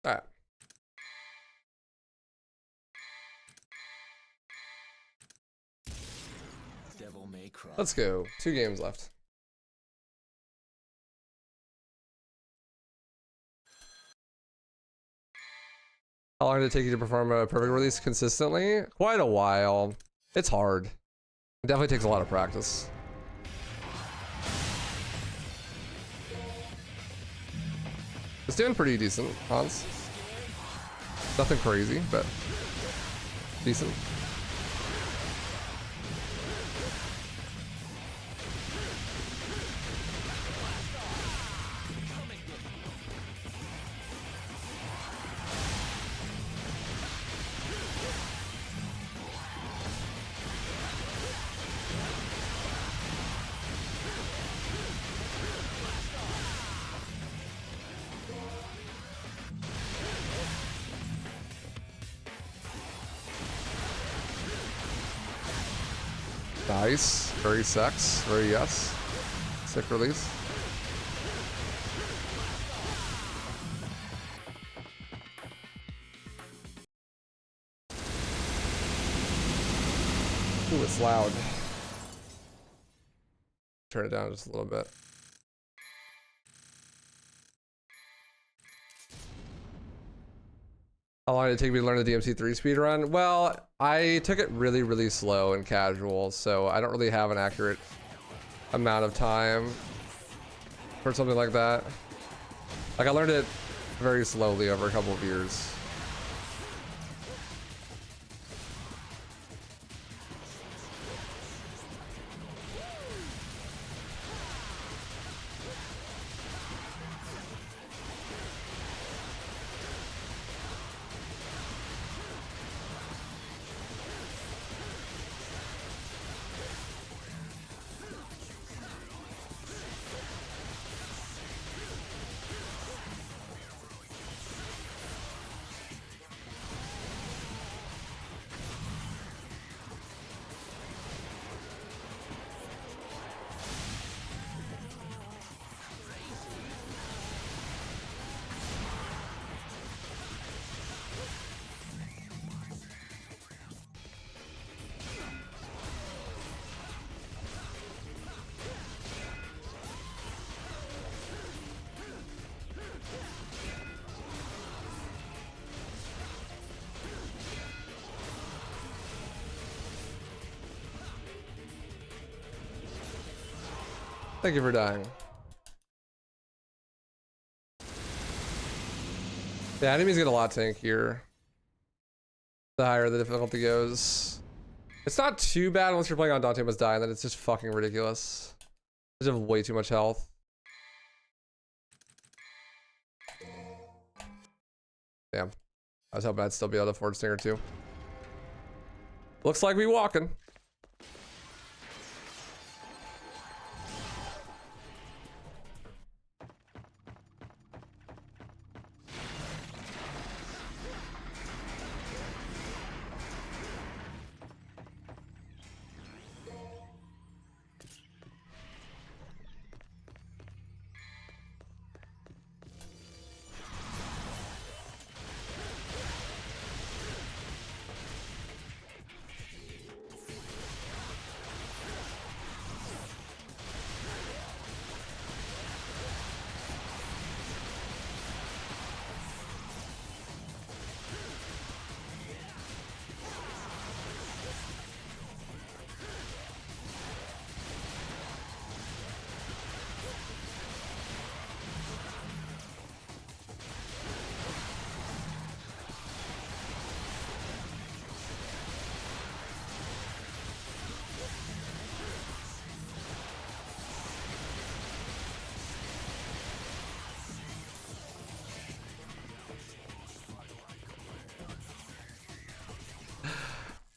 All right. Let's go. 2 games left. How long did it take you to perform a perfect release consistently? Quite a while. It's hard. It definitely takes a lot of practice. It's doing pretty decent, Hans. Nothing crazy, but decent. Nice. Very sex. Very yes. Sick release. Ooh, it's loud. Turn it down just a little bit. How long did it take me to learn the DMC3 speedrun? Well, I took it really, really slow and casual, so I don't really have an accurate amount of time for something like that. Like, I learned it very slowly over a couple of years. Thank you for dying. The enemies get a lot tankier the higher the difficulty goes. It's not too bad once you're playing on Dante Must Die, and then it's just fucking ridiculous. They have way too much health. Damn. I was hoping I'd still be able to afford Stinger too. Looks like we walking.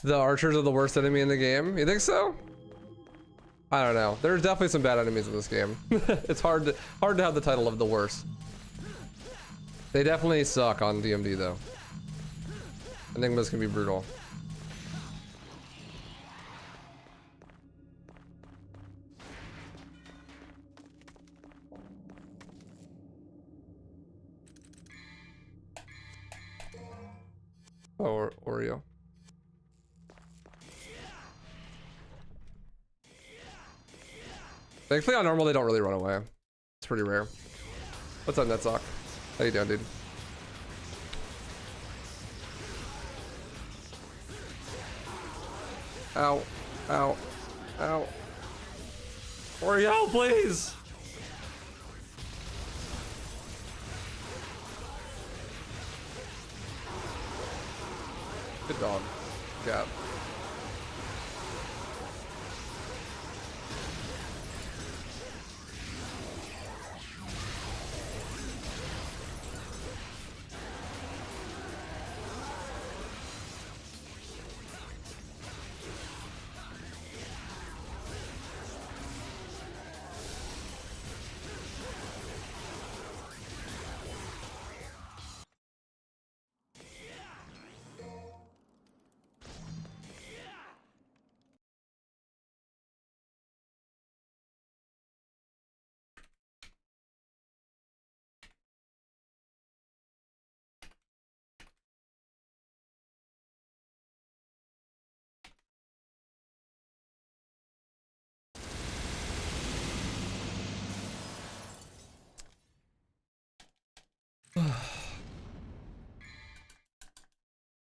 The archers are the worst enemy in the game. You think so? I don't know. There's definitely some bad enemies in this game. It's hard to have the title of the worst. They definitely suck on DMD though. Enigmas can be brutal. Oh, Oreo. Thankfully on normal they don't really run away. It's pretty rare. What's up, Netsock? How you doing, dude? Ow. Ow. Ow. Oreo, please! Good dog. Cat.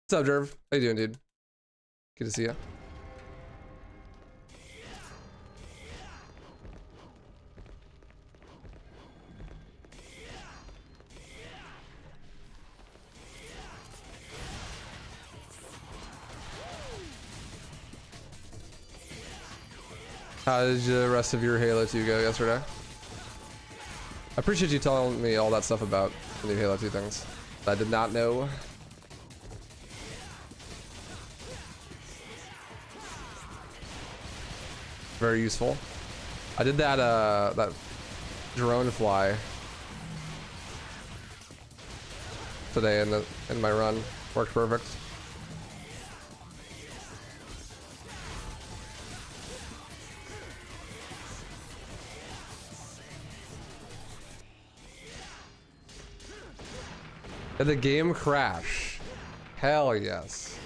What's up, Jerv? How you doing, dude? Good to see you. How did the rest of your Halo 2 go yesterday? I appreciate you telling me all that stuff about the new Halo 2 things that I did not know. Very useful. I did that that drone fly today in my run. Worked perfect. Did the game crash? Hell yes.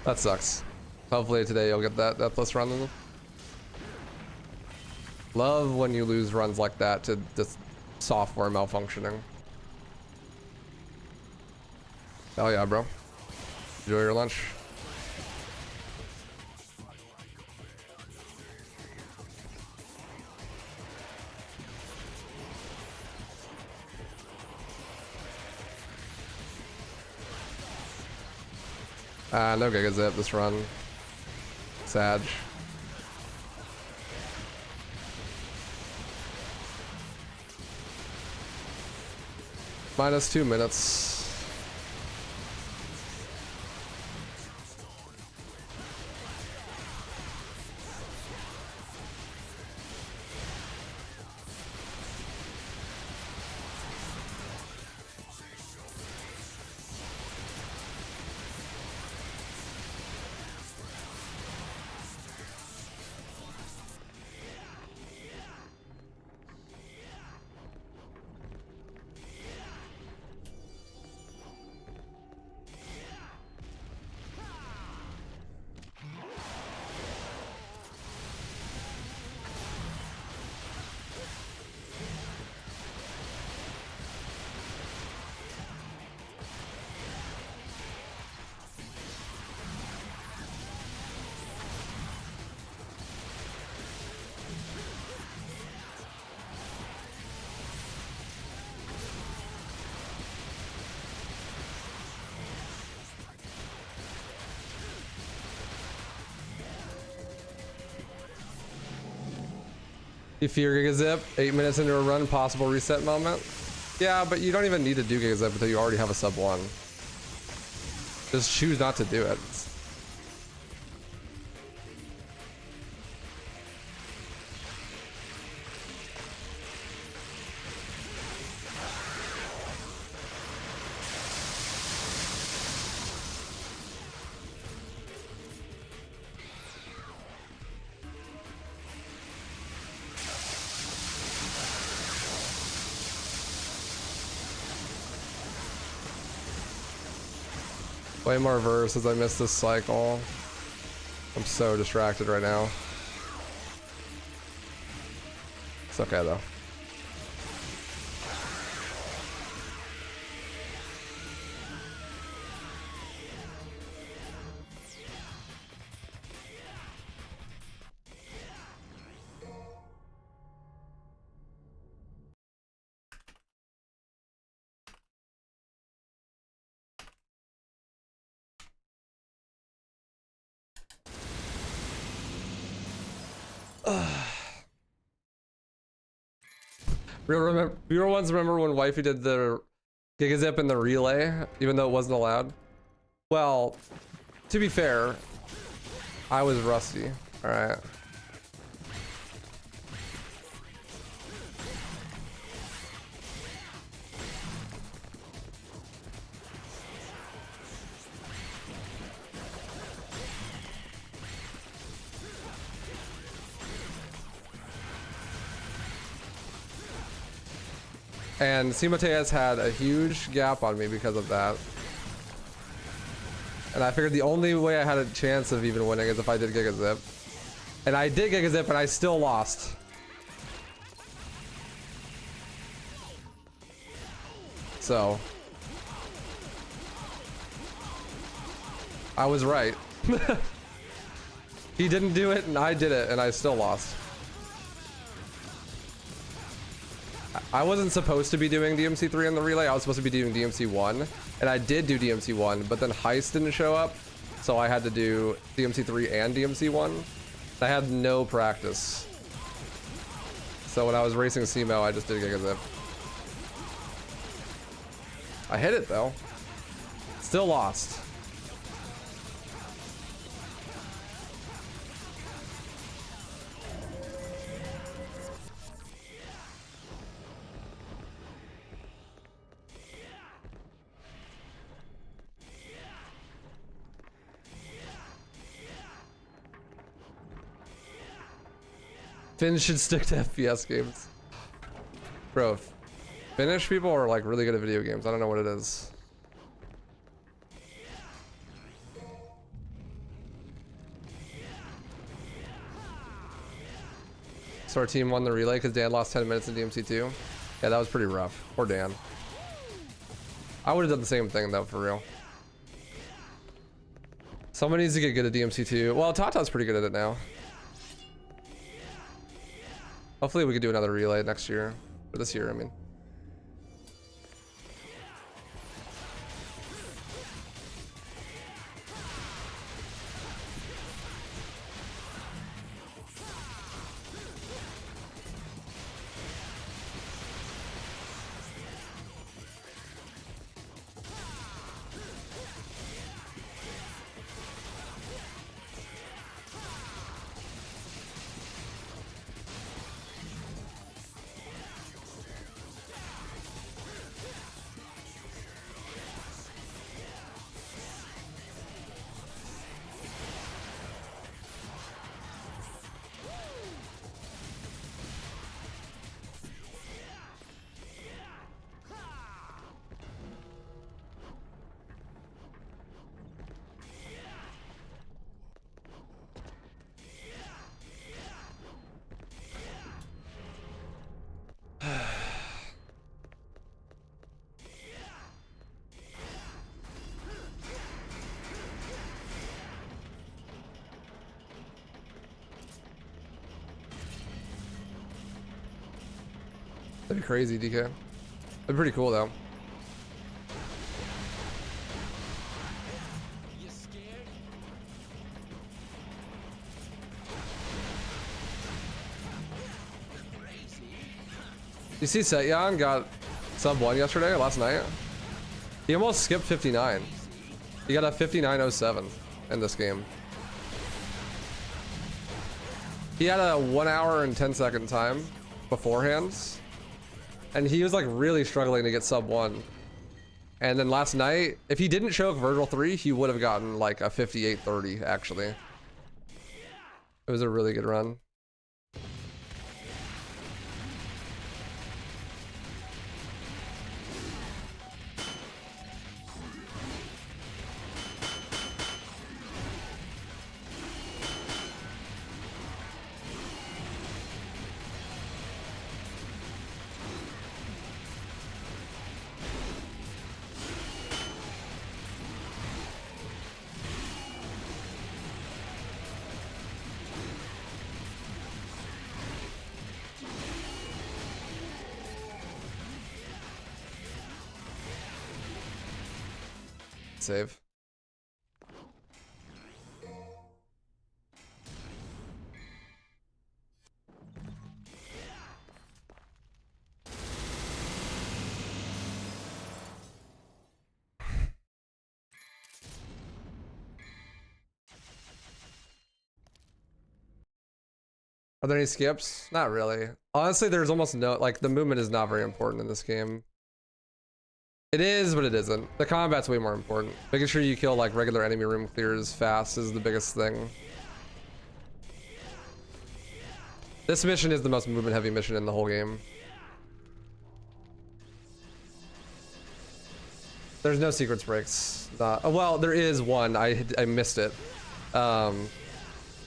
That sucks. Hopefully today you'll get that deathless run. Love when you lose runs like that to just software malfunctioning. Hell yeah, bro. Enjoy your lunch. No Giga Zip this run. Sad. Minus 2 minutes. You fear Giga Zip? 8 minutes into a run, possible reset moment? Yeah, but you don't even need to do Giga Zip until you already have a sub 1. Just choose not to do it. Way more verses. I missed this cycle. I'm so distracted right now. It's okay though. Real ones remember when Wifey did the Giga Zip in the relay, even though it wasn't allowed? Well, to be fair, I was rusty, alright? And Simateas had a huge gap on me because of that. And I figured the only way I had a chance of even winning is if I did Giga Zip. And I did Giga Zip and I still lost. So I was right. He didn't do it and I did it and I still lost. I wasn't supposed to be doing DMC3 in the relay. I was supposed to be doing DMC1, and I did do DMC1, but then Heist didn't show up, so I had to do DMC3 and DMC1. I had no practice. So when I was racing CMO, I just did Giga Zip. I hit it though. Still lost. Finns should stick to FPS games. Bro, Finnish people are like really good at video games. I don't know what it is. So our team won the relay because Dan lost 10 minutes in DMC2. Yeah, that was pretty rough. Poor Dan. I would have done the same thing though, for real. Someone needs to get good at DMC2. Well, Tata's pretty good at it now. Hopefully we could do another relay next year. Or this year, I mean. That'd be crazy, DK. That'd be pretty cool, though. You see Setyan got sub 1 yesterday, or last night? He almost skipped 59. He got a 59.07 in this game. He had a 1 hour and 10-second time beforehand. And he was like really struggling to get sub 1. And then last night, if he didn't choke Virgil 3, he would have gotten like a 58.30 actually. It was a really good run. save. Are there any skips? Not really. Honestly, there's almost no, like, the movement is not very important in this game. It is, but it isn't. The combat's way more important. Making sure you kill, like, regular enemy room clears fast is the biggest thing. This mission is the most movement-heavy mission in the whole game. There's no secrets breaks. Well, there is one. I missed it.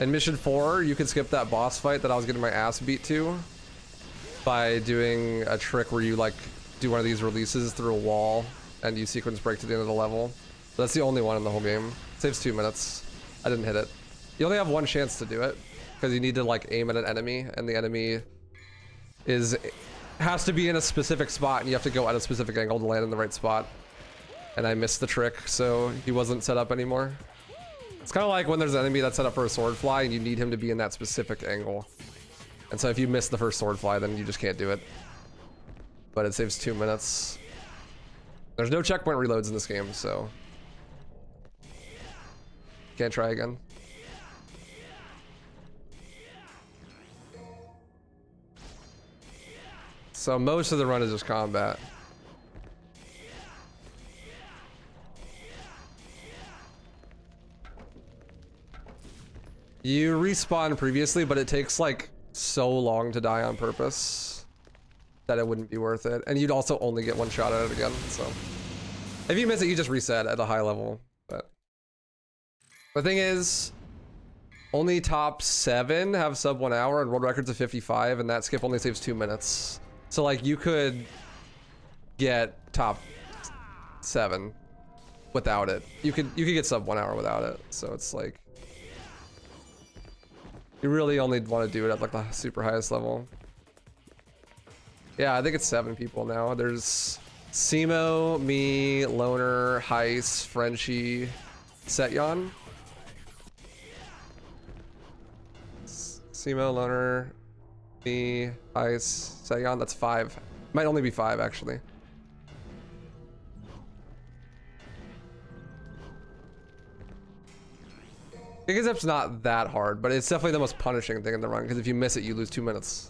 In mission 4, you could skip that boss fight that I was getting my ass beat to by doing a trick where you like do one of these releases through a wall and you sequence break to the end of the level. But that's the only one in the whole game. It saves 2 minutes. I didn't hit it. You only have one chance to do it because you need to like aim at an enemy, and the enemy has to be in a specific spot, and you have to go at a specific angle to land in the right spot. And I missed the trick, so he wasn't set up anymore. It's kind of like when there's an enemy that's set up for a sword fly and you need him to be in that specific angle. And so if you miss the first sword fly, then you just can't do it. But it saves 2 minutes. There's no checkpoint reloads in this game, so can't try again. So most of the run is just combat. You respawn previously, but it takes like so long to die on purpose that it wouldn't be worth it. And you'd also only get one shot at it again, so. If you miss it, you just reset at a high level. But the thing is, only top 7 have sub 1 hour and world records of 55, and that skip only saves 2 minutes. So like you could get top 7 without it. You could get sub 1 hour without it. So it's like, you really only want to do it at like the super highest level. Yeah, I think it's 7 people now. There's Simo, me, Loner, Heis, Frenchie, Setyon. Simo, Loner, me, Heis, Setyon. That's 5. Might only be 5 actually. Giga Zip's not that hard, but it's definitely the most punishing thing in the run, because if you miss it, you lose 2 minutes.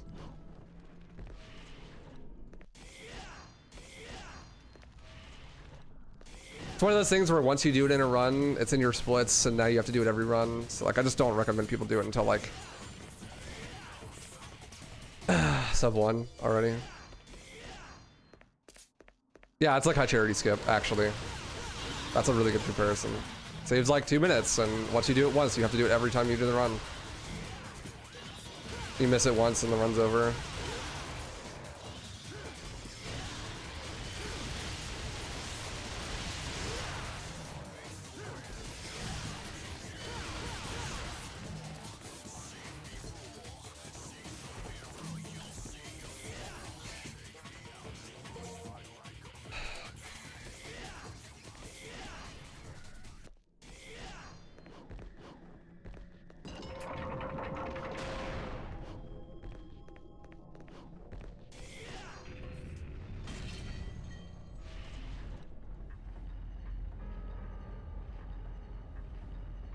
It's one of those things where once you do it in a run, it's in your splits, and now you have to do it every run. So like, I just don't recommend people do it until like sub 1 already. Yeah, it's like high charity skip, actually. That's a really good comparison. Saves like 2 minutes, and once you do it once, you have to do it every time you do the run. You miss it once and the run's over.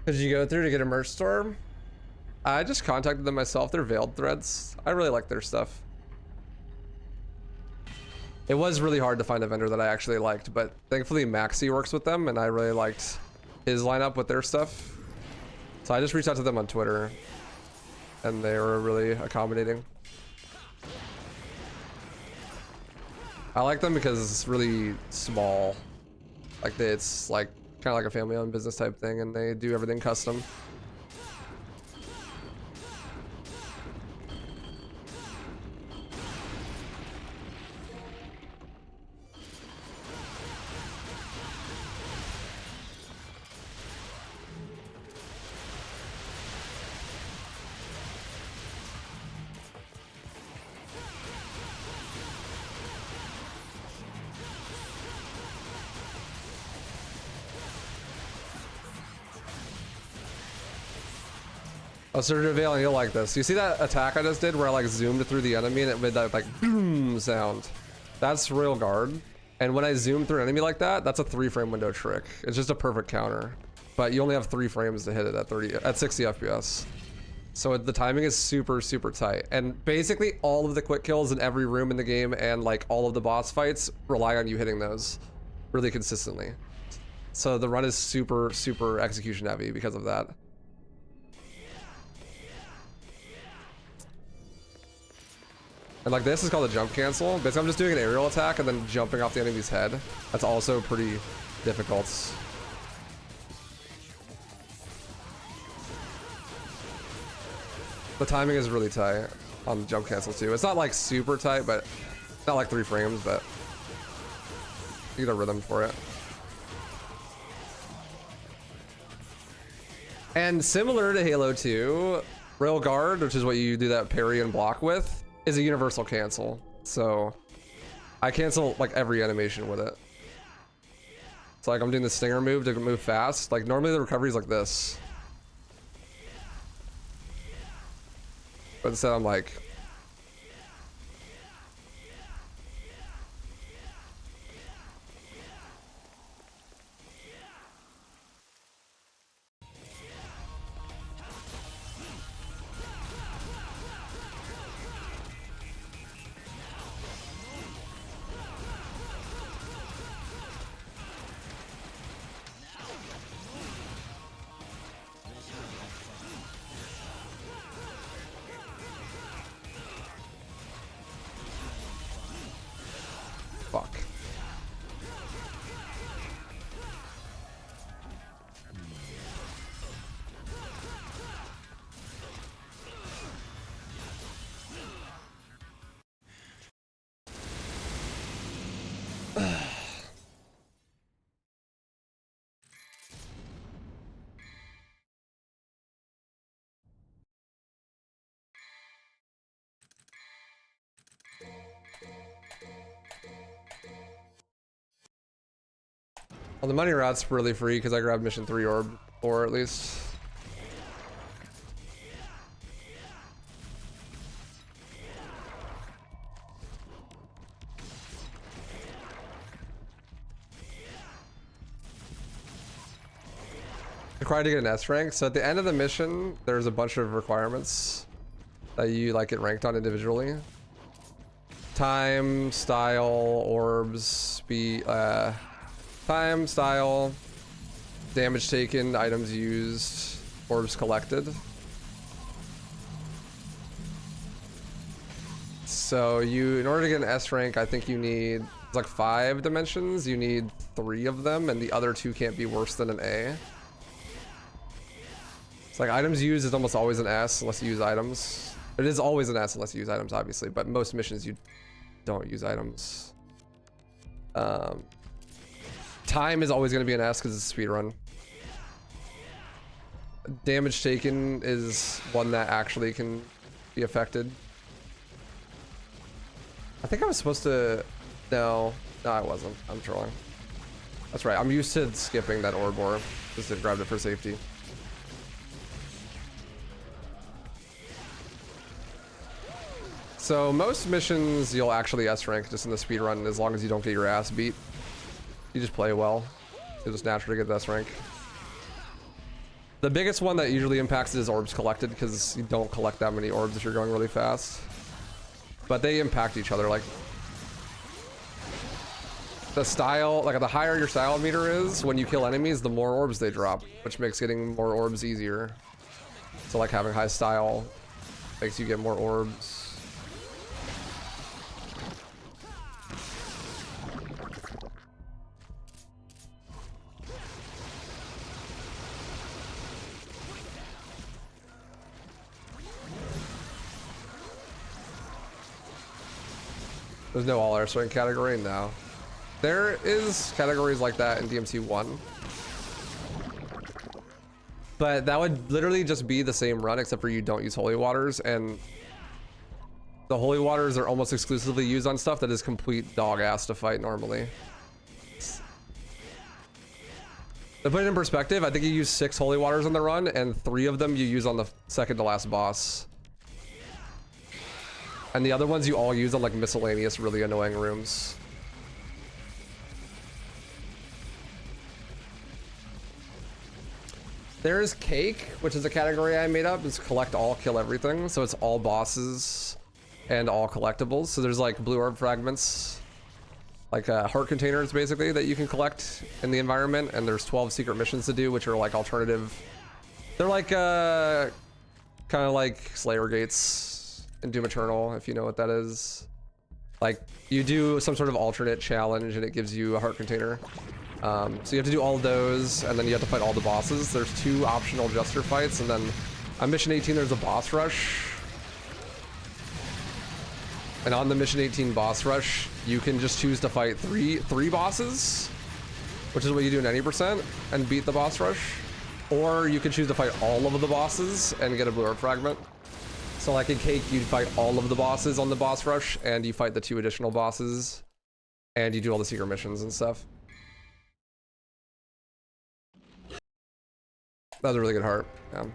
Did you go through to get a merch store? I just contacted them myself. They're veiled threads. I really like their stuff. It was really hard to find a vendor that I actually liked, but thankfully Maxi works with them, and I really liked his lineup with their stuff. So I just reached out to them on Twitter, and they were really accommodating. I like them because it's really small. Like it's like kind of like a family-owned business type thing, and they do everything custom. Oh, Surge of Veil, and you'll like this. You see that attack I just did where I like zoomed through the enemy and it made that like boom sound? That's Royal Guard. And when I zoom through an enemy like that, that's a 3-frame window trick. It's just a perfect counter. But you only have 3 frames to hit it at 60 FPS. So the timing is super, super tight. And basically all of the quick kills in every room in the game and like all of the boss fights rely on you hitting those really consistently. So the run is super, super execution heavy because of that. And like this is called a jump cancel. Basically I'm just doing an aerial attack and then jumping off the enemy's head. That's also pretty difficult. The timing is really tight on the jump cancel too. It's not like super tight, but not like 3 frames, but you get a rhythm for it. And similar to Halo 2, Royal Guard, which is what you do that parry and block with, is a universal cancel. So I cancel like every animation with it. So like I'm doing the stinger move to move fast. Like normally the recovery is like this. But instead I'm like, fuck. Well, the money route's really free because I grabbed mission 3 orb, or at least. Required to get an S rank. So at the end of the mission, there's a bunch of requirements that you like get ranked on individually. Time, style, orbs, speed, time, style, damage taken, items used, orbs collected. So in order to get an S rank, I think you need like 5 dimensions. You need 3 of them, and the other 2 can't be worse than an A. It's like items used is almost always an S unless you use items. It is always an S unless you use items, obviously, but most missions you don't use items. Time is always going to be an S because it's a speedrun. Damage taken is one that actually can be affected. I think I was supposed to... No, I wasn't. I'm trolling. That's right. I'm used to skipping that orb just to grab it for safety. So most missions you'll actually S rank just in the speedrun as long as you don't get your ass beat. You just play well. You'll just naturally get the S rank. The biggest one that usually impacts it is orbs collected because you don't collect that many orbs if you're going really fast. But they impact each other. Like the style, like the higher your style meter is, when you kill enemies, the more orbs they drop, which makes getting more orbs easier. So like having high style makes you get more orbs. There's no all S rank category now. There is categories like that in DMC 1. But that would literally just be the same run except for you don't use holy waters, and the holy waters are almost exclusively used on stuff that is complete dog ass to fight normally. To put it in perspective, I think you use 6 holy waters on the run, and 3 of them you use on the second to last boss. And the other ones you all use on like miscellaneous, really annoying rooms. There's cake, which is a category I made up. It's collect all, kill everything. So it's all bosses and all collectibles. So there's like blue orb fragments, like heart containers basically that you can collect in the environment. And there's 12 secret missions to do, which are like alternative. They're like kind of like Slayer Gates in Doom Eternal, if you know what that is. Like you do some sort of alternate challenge and it gives you a heart container. So you have to do all those, and then you have to fight all the bosses. There's 2 optional Jester fights, and then on Mission 18 there's a boss rush. And on the Mission 18 boss rush, you can just choose to fight three bosses, which is what you do in any percent, and beat the boss rush. Or you can choose to fight all of the bosses and get a blue orb fragment. So like in Cake, you'd fight all of the bosses on the boss rush, and you fight the 2 additional bosses, and you do all the secret missions and stuff. That was a really good heart. Yeah.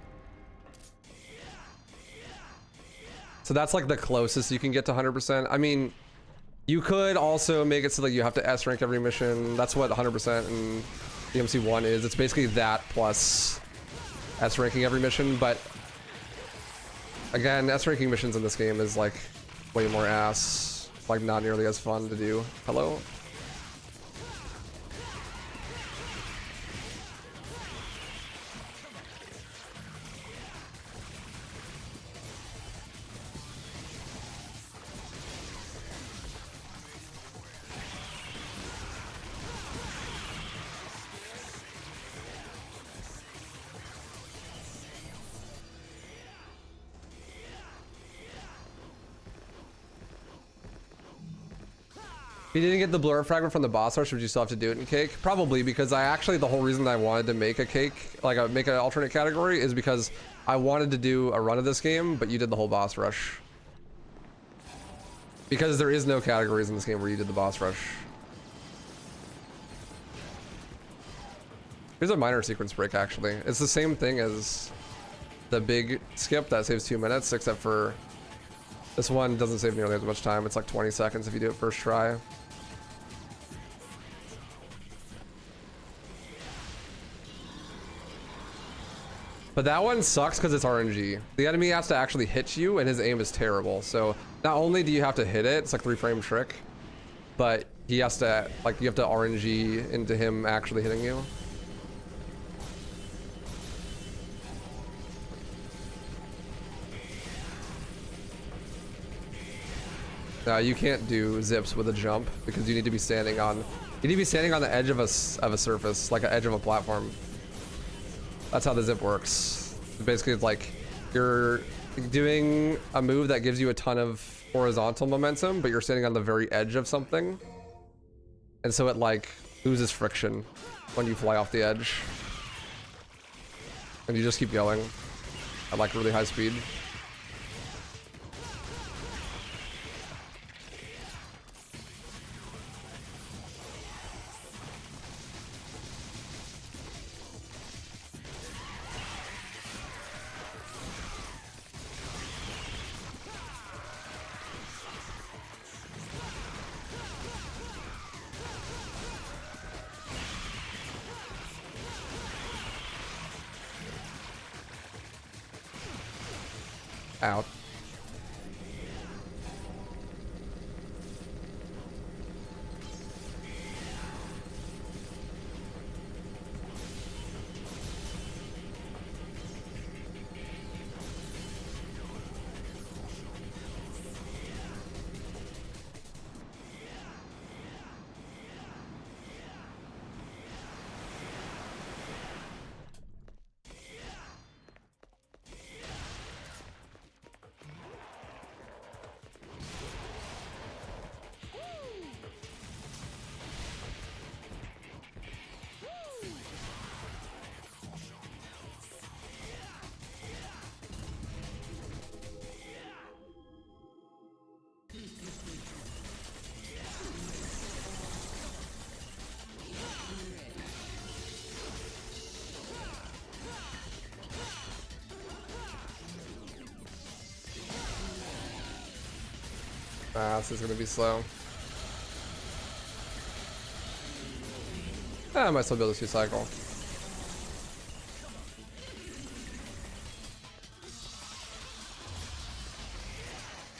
So that's like the closest you can get to 100%. I mean, you could also make it so that you have to S rank every mission. That's what 100% in DMC1 is. It's basically that plus S ranking every mission. But again, S ranking missions in this game is like way more ass. Like not nearly as fun to do. Hello? If you didn't get the blue orb fragment from the boss rush, would you still have to do it in Cake? Probably, because the whole reason I wanted to make a Cake, like make an alternate category, is because I wanted to do a run of this game, but you did the whole boss rush. Because there is no categories in this game where you did the boss rush. Here's a minor sequence break, actually. It's the same thing as the big skip that saves 2 minutes, except for this one doesn't save nearly as much time. It's like 20 seconds if you do it first try. But that one sucks because it's RNG. The enemy has to actually hit you, and his aim is terrible. So not only do you have to hit it, it's like 3-frame trick, but he has to, like, you have to RNG into him actually hitting you. You can't do zips with a jump because you need to be standing on the edge of a surface, like an edge of a platform. That's how the zip works. Basically, it's like you're doing a move that gives you a ton of horizontal momentum, but you're standing on the very edge of something, and so it like loses friction when you fly off the edge, and you just keep going at like really high speed. Out. This is gonna be slow. I might still be able to cycle.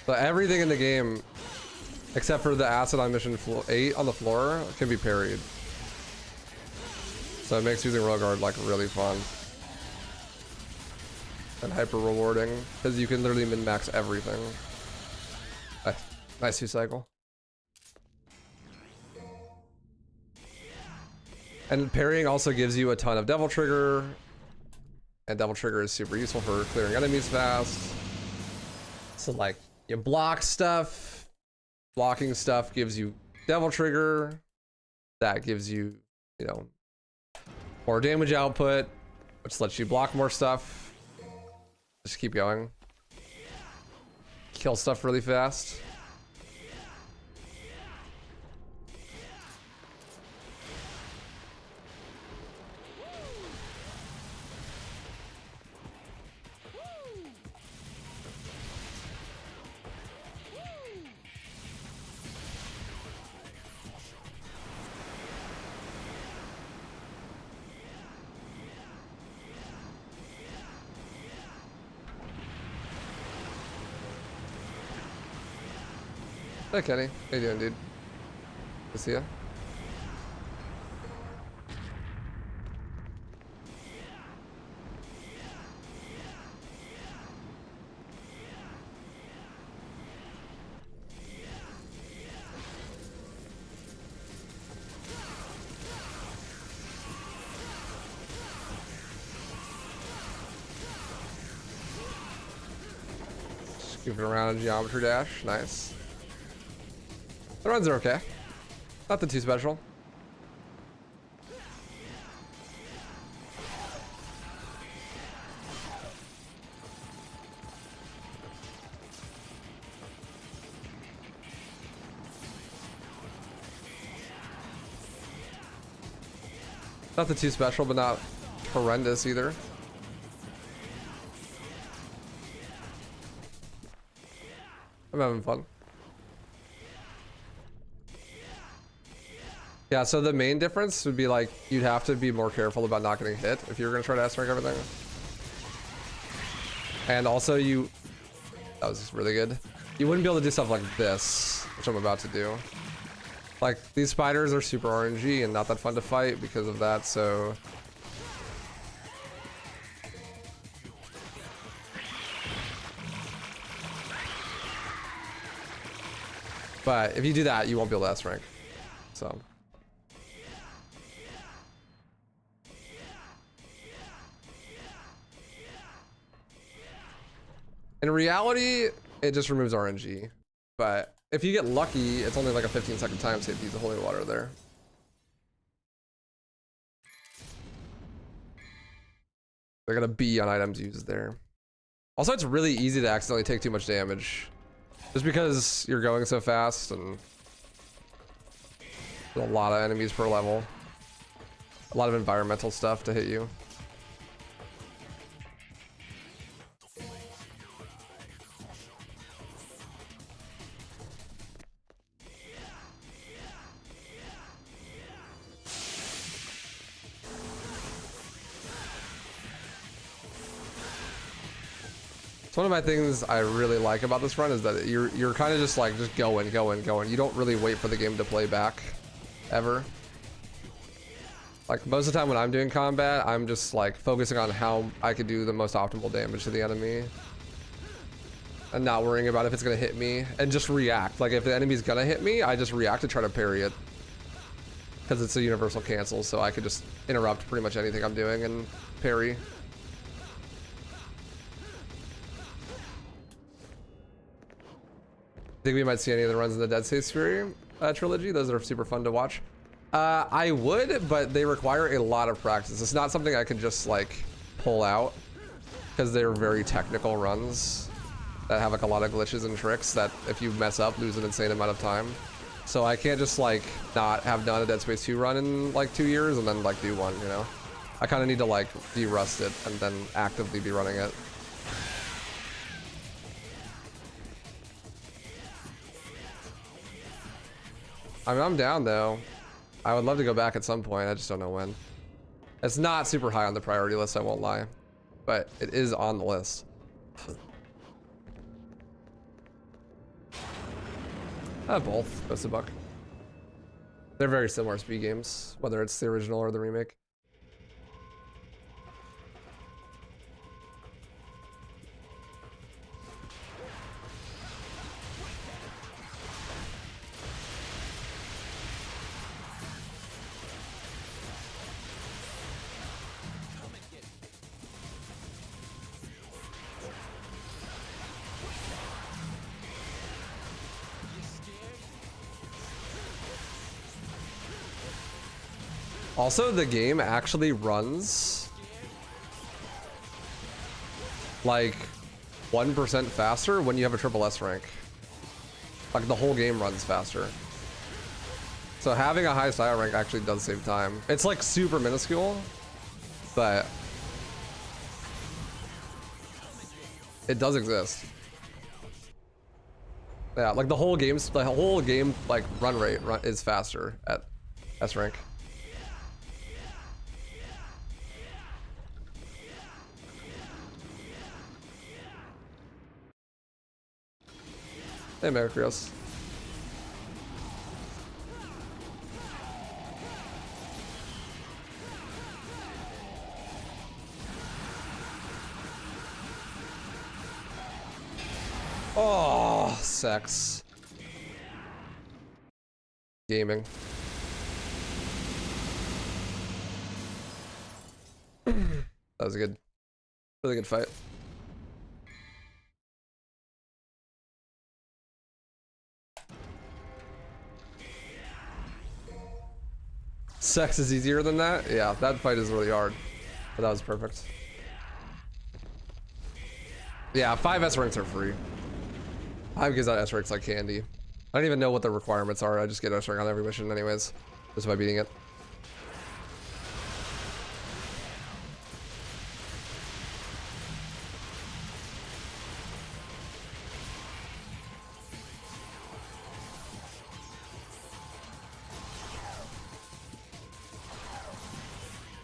So everything in the game, except for the acid on mission 8 on the floor, can be parried. So it makes using roll guard like really fun. And hyper rewarding, because you can literally min-max everything. Nice 2 cycle. And parrying also gives you a ton of Devil Trigger. And Devil Trigger is super useful for clearing enemies fast. So like, you block stuff. Blocking stuff gives you Devil Trigger. That gives you, you know, more damage output, which lets you block more stuff. Just keep going. Kill stuff really fast. Hey Kenny, how you doing, dude? Good to see ya. Scooping around a geometry dash, nice. The runs are okay. Nothing too special. Nothing too special, but not horrendous either. I'm having fun. Yeah, so the main difference would be like, you'd have to be more careful about not getting hit if you're gonna try to S-rank everything. And also that was just really good. You wouldn't be able to do stuff like this, which I'm about to do. Like, these spiders are super RNG and not that fun to fight because of that, so. But if you do that, you won't be able to S-rank, so. In reality, it just removes RNG. But if you get lucky, it's only like a 15-second time save to use the holy water there. They're gonna be on items used there. Also, it's really easy to accidentally take too much damage. Just because you're going so fast and there's a lot of enemies per level. A lot of environmental stuff to hit you. One of my things I really like about this run is that you're kind of just going. You don't really wait for the game to play back, ever. Like most of the time when I'm doing combat, I'm just like focusing on how I could do the most optimal damage to the enemy, and not worrying about if it's gonna hit me, and just react. Like if the enemy's gonna hit me, I just react to try to parry it, because it's a universal cancel, so I could just interrupt pretty much anything I'm doing and parry. Think we might see any of the runs in the Dead Space Fury trilogy? Those are super fun to watch. I would, but they require a lot of practice. It's not something I can just like pull out, because they're very technical runs that have like a lot of glitches and tricks that if you mess up, lose an insane amount of time. So I can't just like not have done a Dead Space 2 run in like 2 years and then like do one, you know? I kind of need to like de-rust it and then actively be running it. I mean, I'm down though. I would love to go back at some point. I just don't know when. It's not super high on the priority list, I won't lie. But it is on the list. Both. That's a buck. They're very similar speed games, whether it's the original or the remake. Also, the game actually runs like 1% faster when you have a triple S rank. Like the whole game runs faster. So having a high style rank actually does save time. It's like super minuscule, but it does exist. Yeah, like the whole game like run rate is faster at S rank. Hey, Mercrios. Oh, sex. Gaming. That was a really good fight. Sex is easier than that? Yeah, that fight is really hard. But that was perfect. Yeah, 5 S ranks are free. 5 gives out S ranks like candy. I don't even know what the requirements are. I just get S rank on every mission anyways. Just by beating it.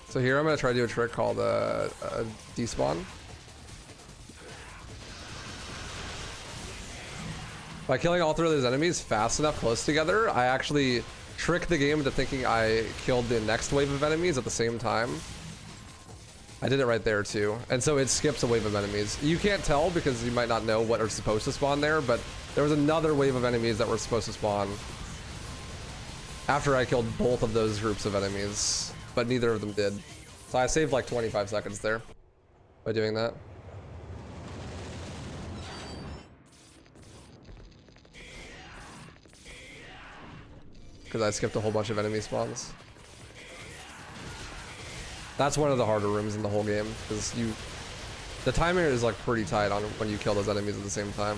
So here I'm gonna try to do a trick called Despawn. By killing all 3 of those enemies fast enough close together, I actually trick the game into thinking I killed the next wave of enemies at the same time. I did it right there too. And so it skips a wave of enemies. You can't tell because you might not know what are supposed to spawn there, but there was another wave of enemies that were supposed to spawn after I killed both of those groups of enemies, but neither of them did. So I saved like 25 seconds there by doing that. Because I skipped a whole bunch of enemy spawns. That's one of the harder rooms in the whole game, because the timer is like pretty tight on when you kill those enemies at the same time.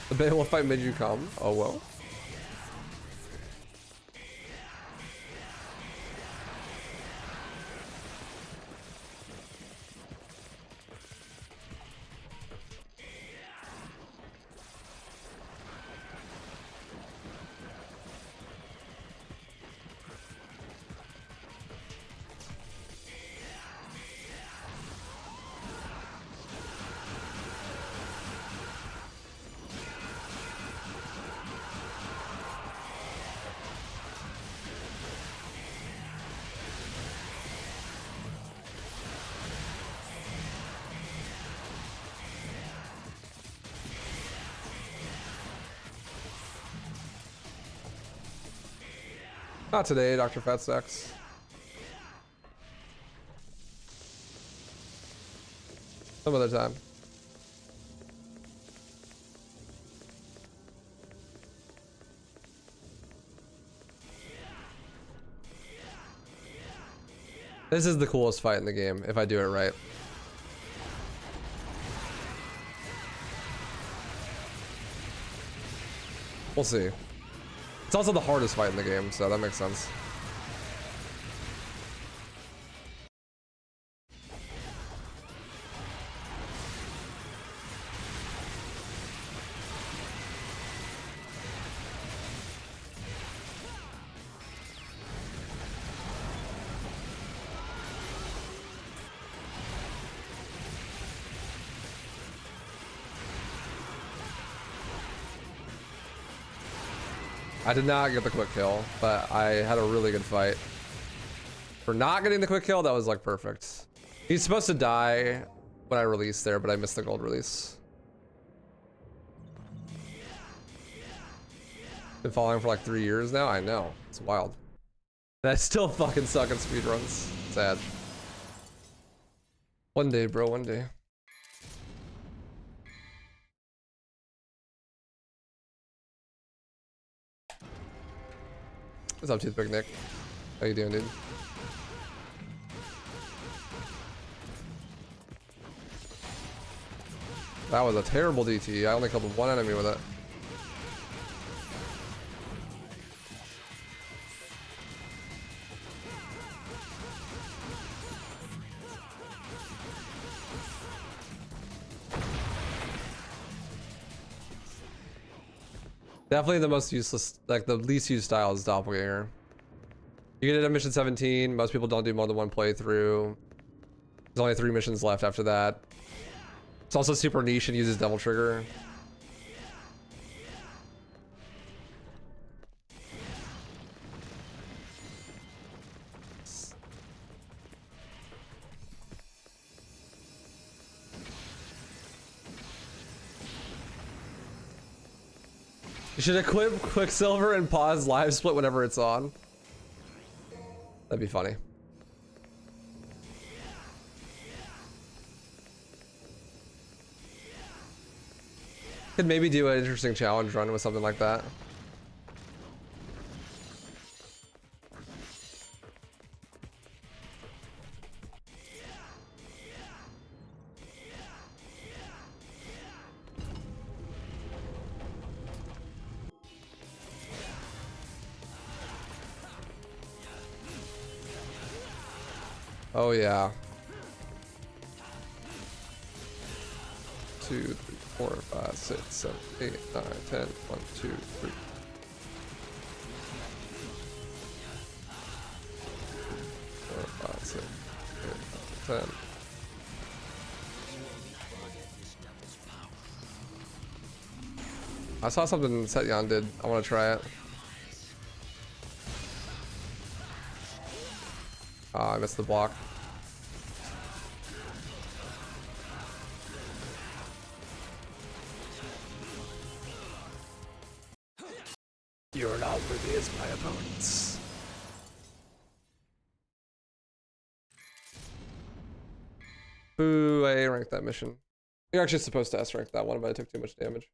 The Beowulf fight made you come? Oh well. Not today, Dr. Fat Stacks. Some other time. This is the coolest fight in the game, if I do it right. We'll see. It's also the hardest fight in the game, so that makes sense. I did not get the quick kill, but I had a really good fight. For not getting the quick kill, that was like perfect. He's supposed to die when I released there, but I missed the gold release. Been following for like 3 years now. I know, it's wild. And I still fucking suck at speedruns. Sad. One day, bro, one day. What's up, Toothpick Nick? How you doing, dude? That was a terrible DT. I only killed one enemy with it. Definitely the most useless, like the least used style is Doppelganger. You get it at mission 17. Most people don't do more than one playthrough. There's only 3 missions left after that. It's also super niche and uses Devil Trigger. You should equip Quicksilver and pause live split whenever it's on. That'd be funny. Could maybe do an interesting challenge run with something like that. Oh yeah. 2, 3, 4, 5, 6, 7, 8, 9, 10. 1, 2, 3. 4, 5, 6, 8, 9, 10. I saw something Setyan did. I want to try it. I missed the block. You're not worthy as my opponents. Ooh, I A-ranked that mission. You're actually supposed to S-rank that one, but I took too much damage.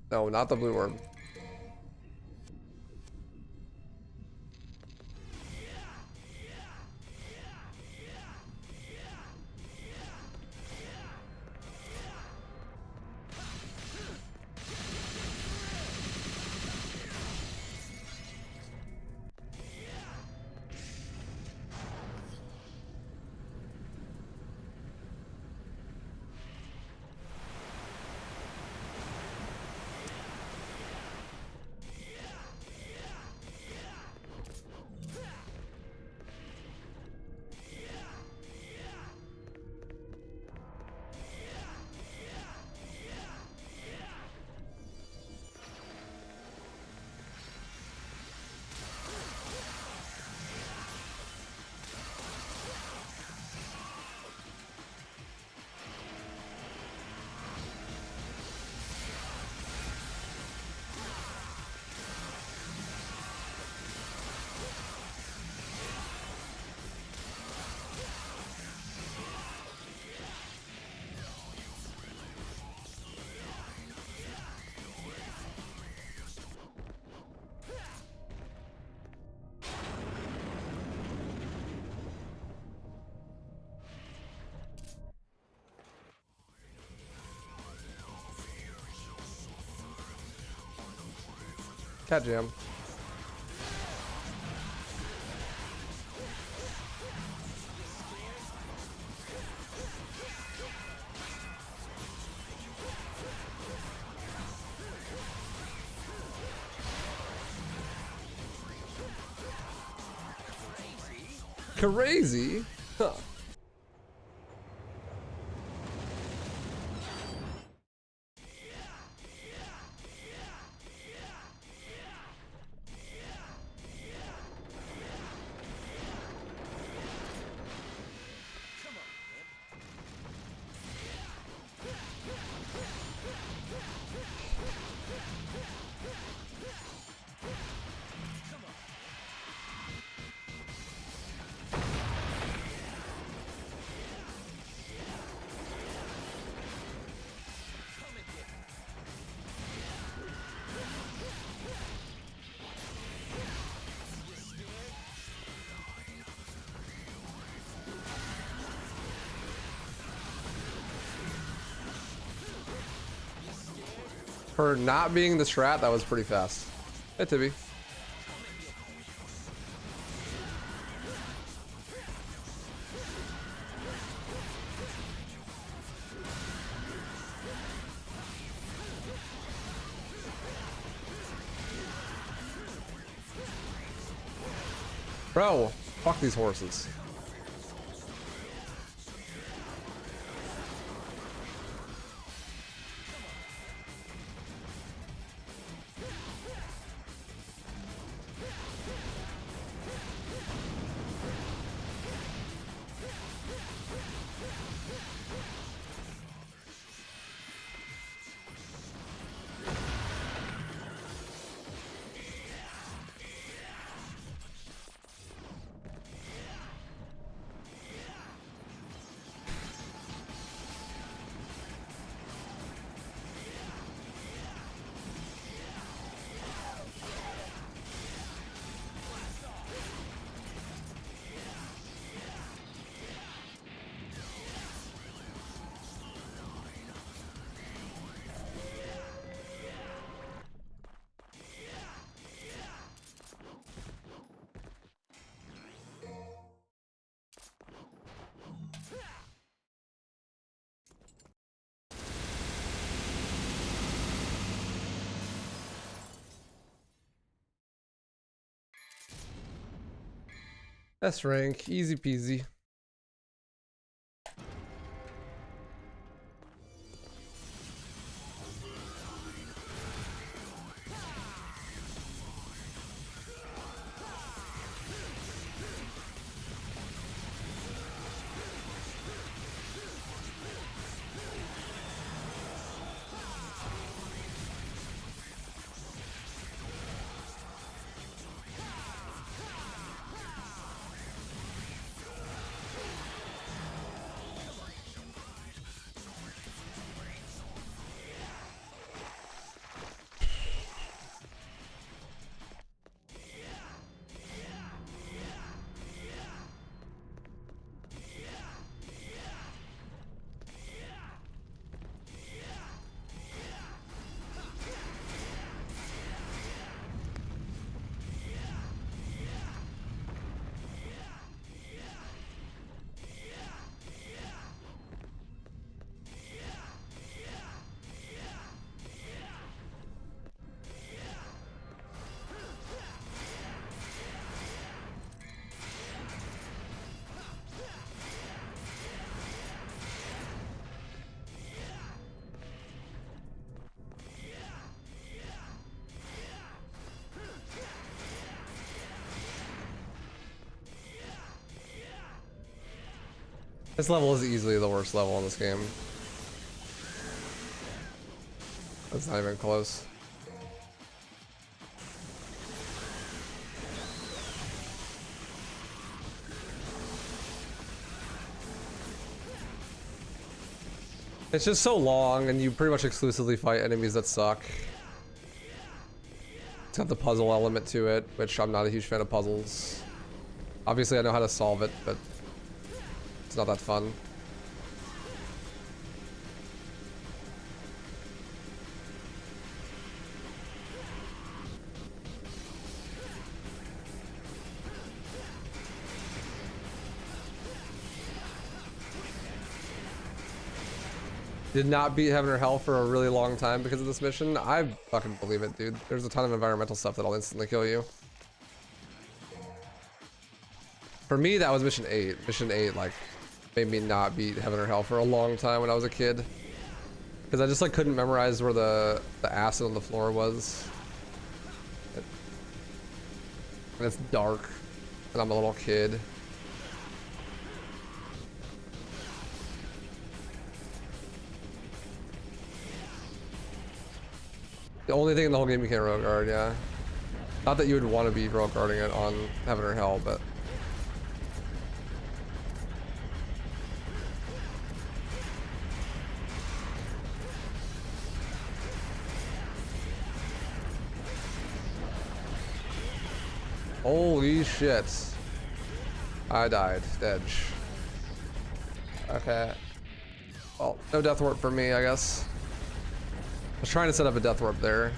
No, not the blue orb. Cat jam. Crazy. Huh. For not being the strat, that was pretty fast. Hey, Tibby. Bro, fuck these horses. S rank, easy peasy. This level is easily the worst level in this game. That's not even close. It's just so long, and you pretty much exclusively fight enemies that suck. It's got the puzzle element to it, which I'm not a huge fan of puzzles. Obviously, I know how to solve it, but it's not that fun. did not beat Heaven or Hell for a really long time because of this mission. I fucking believe it, dude. There's a ton of environmental stuff that'll instantly kill you. For me, that was mission 8. Mission 8, like, made me not beat Heaven or Hell for a long time when I was a kid. Because I just, like, couldn't memorize where the acid on the floor was. And it's dark. And I'm a little kid. The only thing in the whole game you can't rogue guard, yeah. Not that you would want to be rogue guarding it on Heaven or Hell, but... Holy shit. I died. Edge. Okay. Well, no death warp for me, I guess. I was trying to set up a death warp there.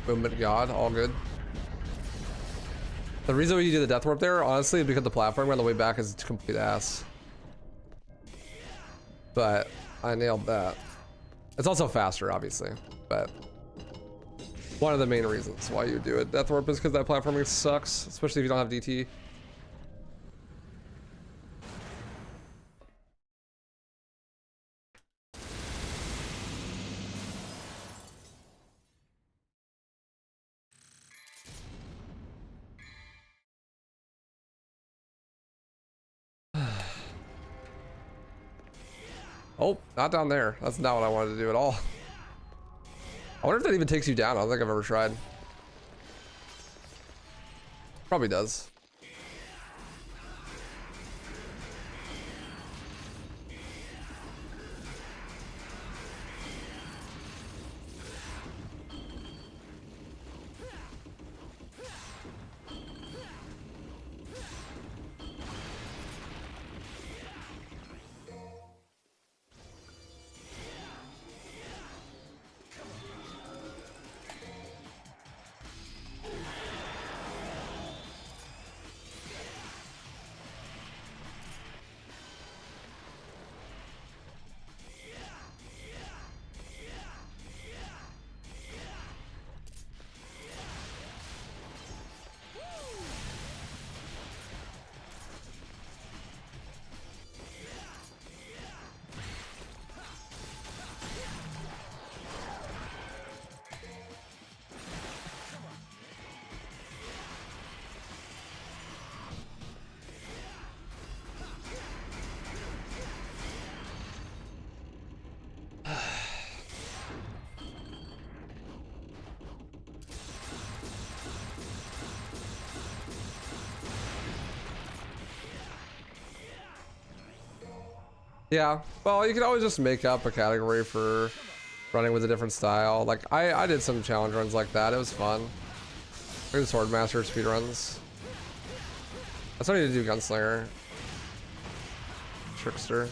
Movement God, all good. The reason we do the death warp there, honestly, is because the platform on the way back is complete ass. But I nailed that. It's also faster, obviously, but one of the main reasons why you do it. Death warp is because that platforming sucks, especially if you don't have DT. Oh, not down there. That's not what I wanted to do at all. I wonder if that even takes you down. I don't think I've ever tried. Probably does. Yeah, well, you can always just make up a category for running with a different style. Like, I did some challenge runs like that. It was fun. I did Swordmaster speedruns. I started to do Gunslinger. Trickster.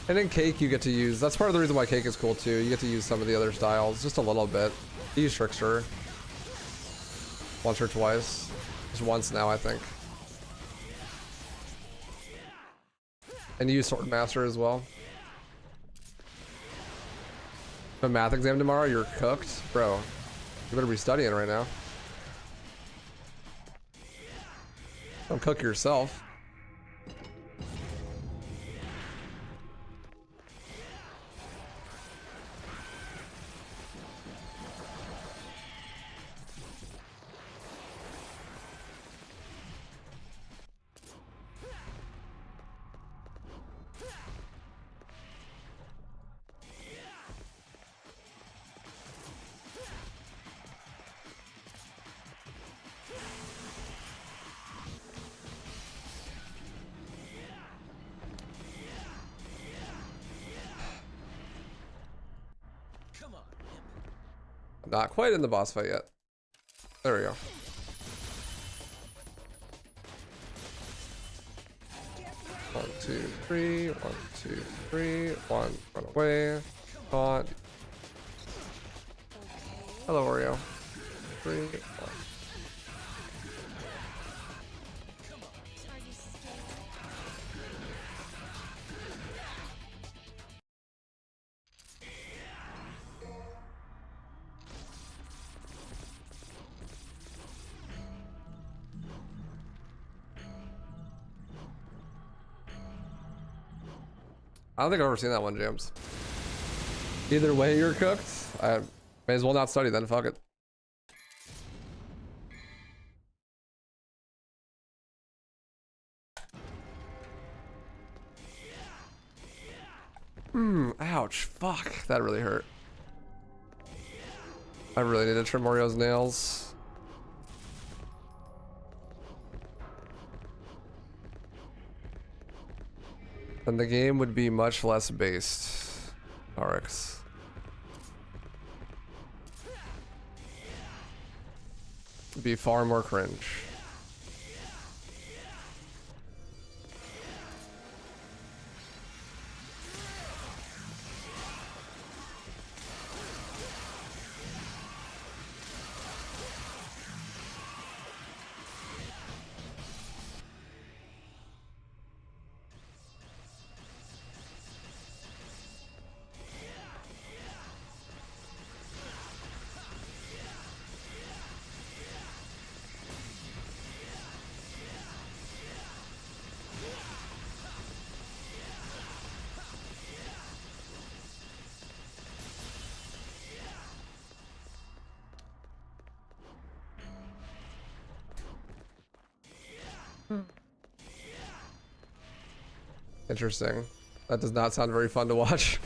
And then Cake you get to use. That's part of the reason why Cake is cool too. You get to use some of the other styles just a little bit. You use Trickster once or twice. Just once now, I think. And you use Swordmaster as well. A math exam tomorrow, you're cooked? Bro, you better be studying right now. Don't cook yourself. Not quite in the boss fight yet. There we go. One, two, three. 1, 2, 3. 1. Run away. Taunt. Hello, Oreo. 3, 1. I don't think I've ever seen that one, James. Either way, you're cooked. I may as well not study then. Fuck it. Ouch. Fuck. That really hurt. I really need to trim Orio's nails. Then the game would be much less based. RX. It'd be far more cringe. Interesting. That does not sound very fun to watch.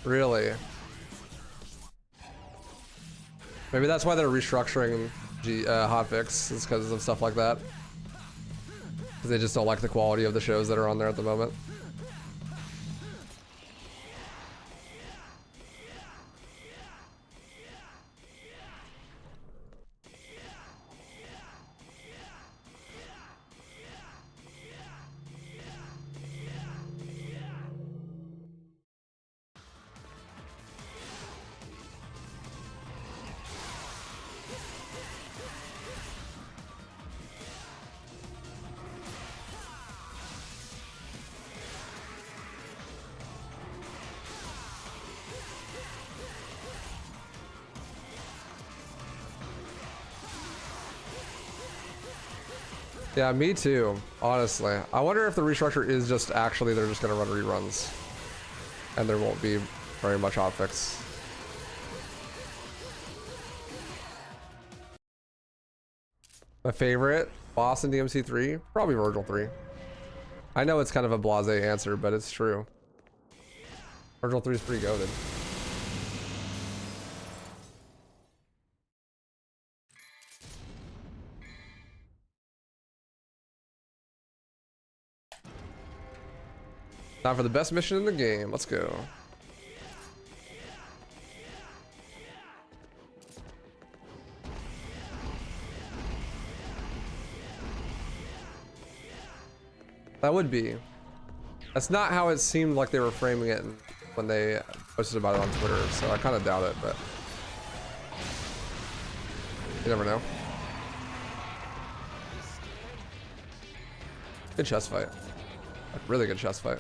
Really? Maybe that's why they're restructuring hotfix, is because of stuff like that. Because they just don't like the quality of the shows that are on there at the moment. Yeah, me too, honestly. I wonder if the restructure is just actually they're just gonna run reruns. And there won't be very much hotfix. My favorite boss in DMC 3? Probably Virgil 3. I know it's kind of a blasé answer, but it's true. Virgil 3 is pretty goated. Time for the best mission in the game. Let's go. That would be. That's not how it seemed like they were framing it when they posted about it on Twitter, so I kind of doubt it, but you never know. Good chest fight. Like, really good chest fight.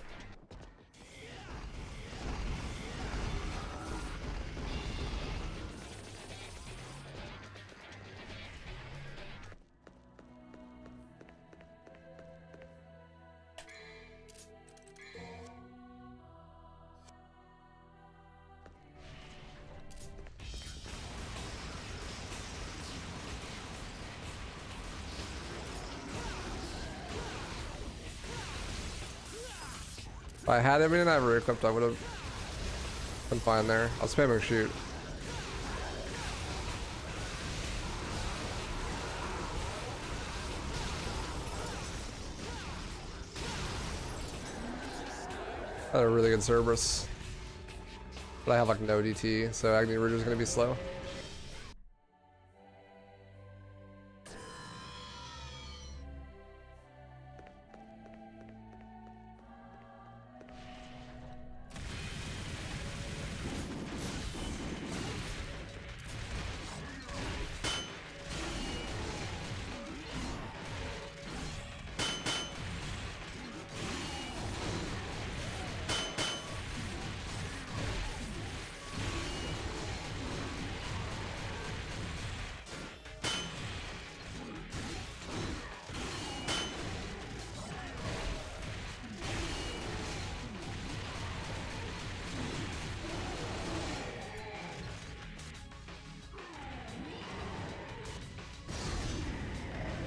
I had him and I re-equipped, I would have been fine there. I was spamming shoot. I had a really good Cerberus. But I have like no DT, so Agni Rouge is gonna be slow.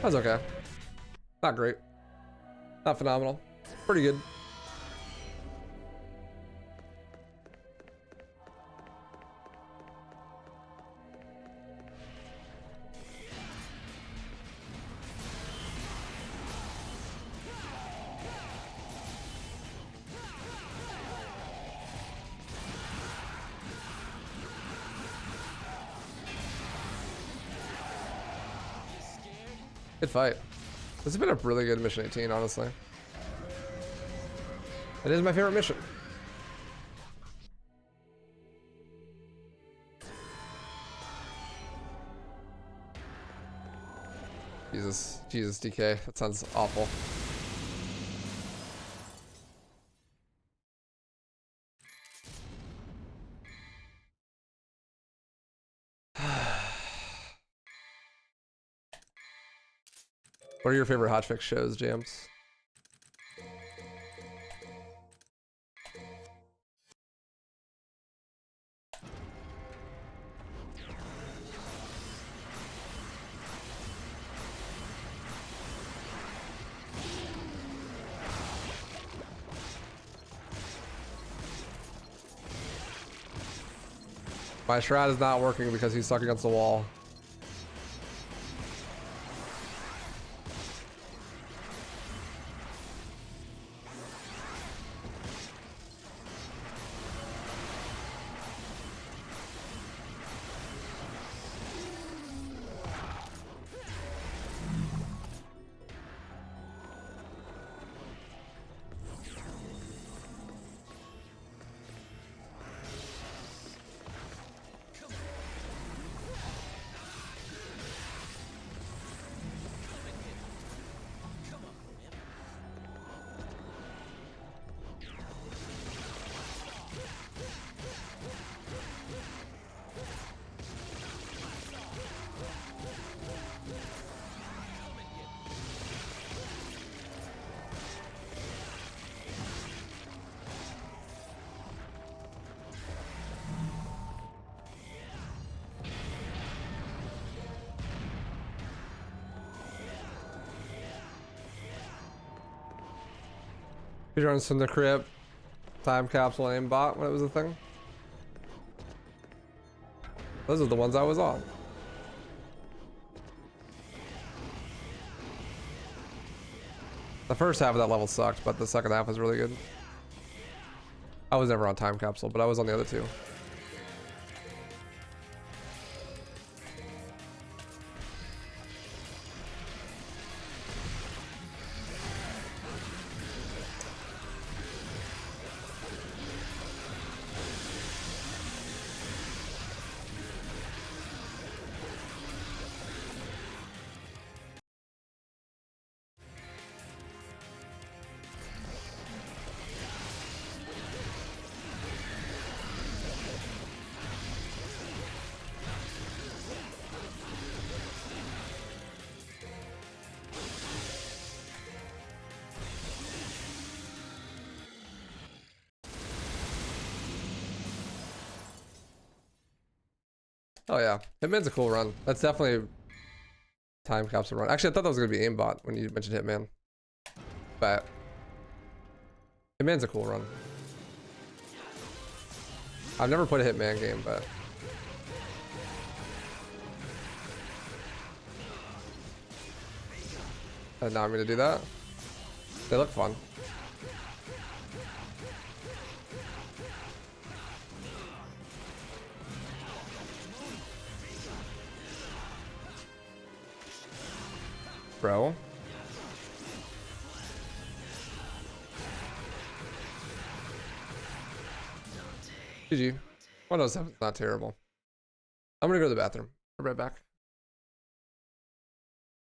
That's okay. Not great. Not phenomenal. Pretty good. Good fight. This has been a really good mission 18, honestly. It is my favorite mission. Jesus, DK, that sounds awful. What are your favorite hotfix shows, Jams? My shroud is not working because he's stuck against the wall. Speedruns from the crypt, time capsule, aimbot when it was a thing. Those are the ones I was on. The first half of that level sucked, but the second half was really good. I was never on time capsule, but I was on the other two. Oh yeah, Hitman's a cool run. That's definitely a time capsule run. Actually, I thought that was gonna be aimbot when you mentioned Hitman, but Hitman's a cool run. I've never played a Hitman game, but now I'm gonna do that. They look fun. Bro. GG. 107 is not terrible. I'm gonna go to the bathroom. I'll be right back.